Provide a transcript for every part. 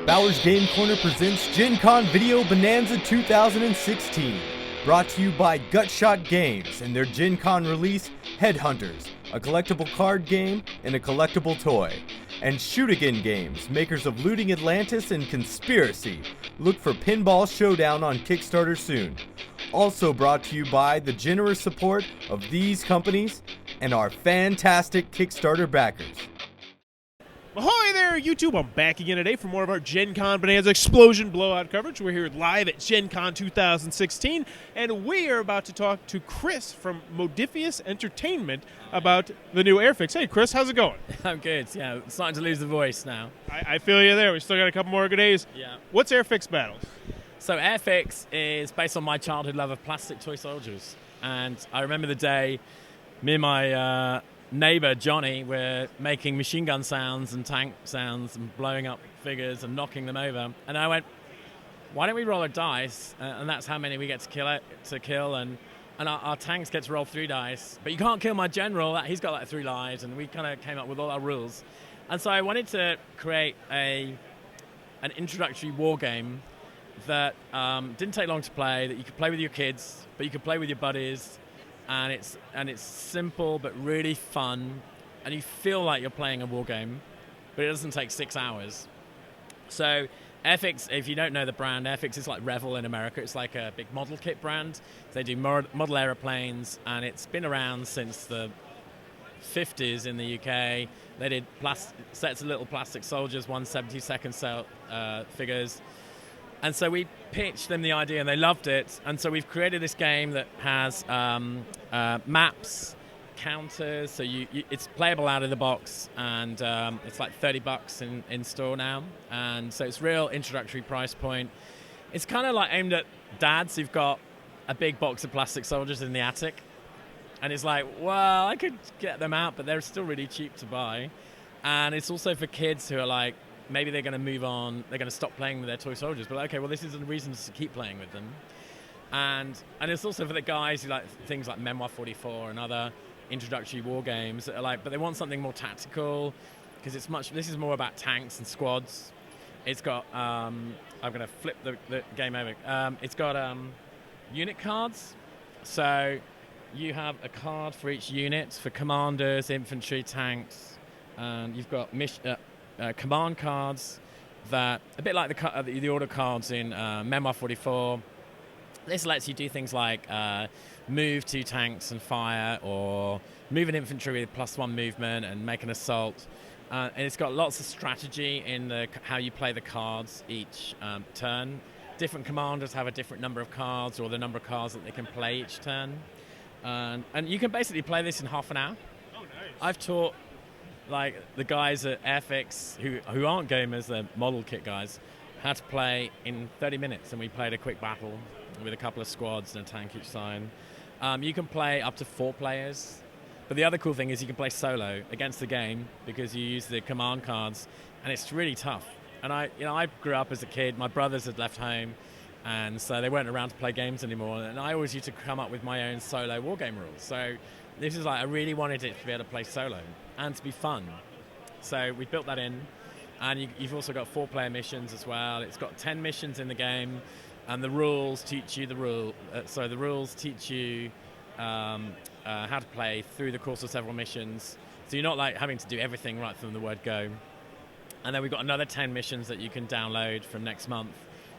Bowers Game Corner presents Gen Con Video Bonanza 2016. Brought to you by Gutshot Games and their Gen Con release, Headhunters, a collectible card game and a collectible toy. And Shoot-Again Games, makers of Looting Atlantis and Conspiracy. Look for Pinball Showdown on Kickstarter soon. Also brought to you by the generous support of these companies and our fantastic Kickstarter backers. Ahoy there, YouTube! I'm back again today for more of our Gen Con Bonanza Explosion Blowout coverage. We're here live at Gen Con 2016, and we are about to talk to Chris from Modifius Entertainment about the new Airfix. Hey, Chris, how's it going? I'm good, yeah. I'm starting to lose the voice now. I feel you there. We still got a couple more good days. Yeah. What's Airfix Battles? So Airfix is based on my childhood love of plastic toy soldiers. And I remember the day me and my neighbor Johnny were making machine gun sounds and tank sounds and blowing up figures and knocking them over, and I went, why don't we roll a dice, and that's how many we get to kill, and our tanks get to roll 3 dice, but you can't kill my general, he's got like 3 lives, and we kind of came up with all our rules. And so I wanted to create an introductory war game that didn't take long to play, that you could play with your kids, but you could play with your buddies. And it's simple but really fun, and you feel like you're playing a war game, but it doesn't take 6 hours. So Airfix, if you don't know the brand, Airfix is like Revel in America. It's like a big model kit brand. They do model aeroplanes, and it's been around since the 50s in the UK. They did sets of little plastic soldiers, 1/72 cell figures. And so we pitched them the idea, and they loved it. And so we've created this game that has maps, counters. So it's playable out of the box, and it's like $30 in store now. And so it's real introductory price point. It's kind of like aimed at dads who've got a big box of plastic soldiers in the attic. And it's like, well, I could get them out, but they're still really cheap to buy. And it's also for kids who are like, maybe they're going to move on, they're going to stop playing with their toy soldiers, but okay, well, this is a reason to keep playing with them. And it's also for the guys who like things like Memoir 44 and other introductory war games that are like, but they want something more tactical, because this is more about tanks and squads. It's got, I'm going to flip the game over. It's got unit cards. So you have a card for each unit, for commanders, infantry, tanks, and you've got command cards that, a bit like the order cards in Memoir 44. This lets you do things like move 2 tanks and fire, or move an infantry with +1 movement and make an assault. And it's got lots of strategy in how you play the cards each turn. Different commanders have a different number of cards, or the number of cards that they can play each turn. And you can basically play this in half an hour. Oh, nice. I've taught like the guys at Airfix who aren't gamers, they're model kit guys, how to play in 30 minutes, and we played a quick battle with a couple of squads and a tank each side. You can play up to 4 players, but the other cool thing is you can play solo against the game, because you use the command cards, and it's really tough. And I grew up as a kid, my brothers had left home, and so they weren't around to play games anymore, and I always used to come up with my own solo wargame rules. So this is like, I really wanted it to be able to play solo and to be fun. So we built that in, and you've also got 4-player missions as well. It's got 10 missions in the game, and the rules teach you the rules teach you how to play through the course of several missions. So you're not like having to do everything right from the word go. And then we've got another 10 missions that you can download from next month,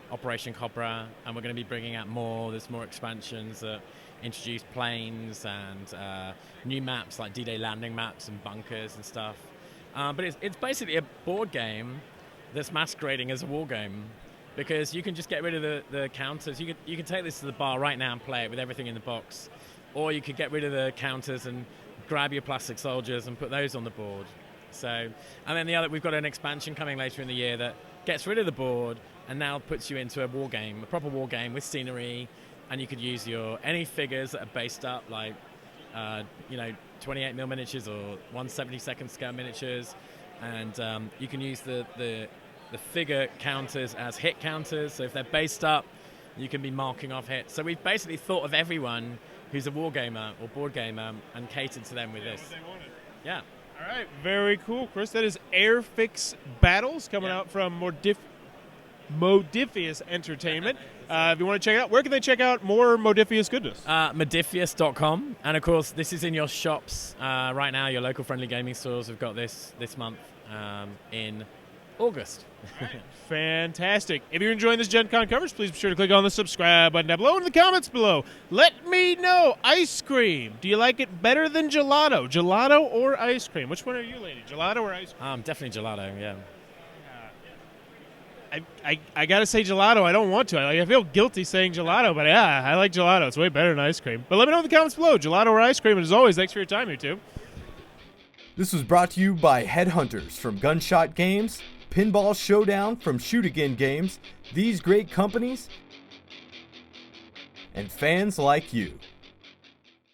Operation Cobra, and we're going to be bringing out more. There's more expansions that introduce planes and new maps like D-Day landing maps and bunkers and stuff. But it's basically a board game that's masquerading as a war game, because you can just get rid of the counters. You can take this to the bar right now and play it with everything in the box, or you could get rid of the counters and grab your plastic soldiers and put those on the board. So, and then we've got an expansion coming later in the year that gets rid of the board and now puts you into a war game, a proper war game with scenery, and you could use any figures that are based up, like 28mm miniatures or 1/72 scale miniatures, and you can use the figure counters as hit counters. So if they're based up, you can be marking off hits. So we've basically thought of everyone who's a war gamer or board gamer and catered to them with this. What they wanted. Yeah. All right, very cool, Chris. That is Airfix Battles coming out from Modifius Entertainment. If you want to check it out, where can they check out more Modifius goodness? Modifius.com. And of course, this is in your shops right now. Your local friendly gaming stores have got this month in August. Fantastic. If you're enjoying this Gen Con coverage, please be sure to click on the subscribe button down below in the comments below. Let me know. Ice cream. Do you like it better than gelato? Gelato or ice cream? Which one are you, lady? Gelato or ice cream? Definitely gelato, yeah. I gotta say gelato. I don't want to. I feel guilty saying gelato, but yeah, I like gelato. It's way better than ice cream. But let me know in the comments below. Gelato or ice cream? And as always, thanks for your time, YouTube. This was brought to you by Headhunters from Gunshot Games, Pinball Showdown from Shoot Again Games, these great companies, and fans like you.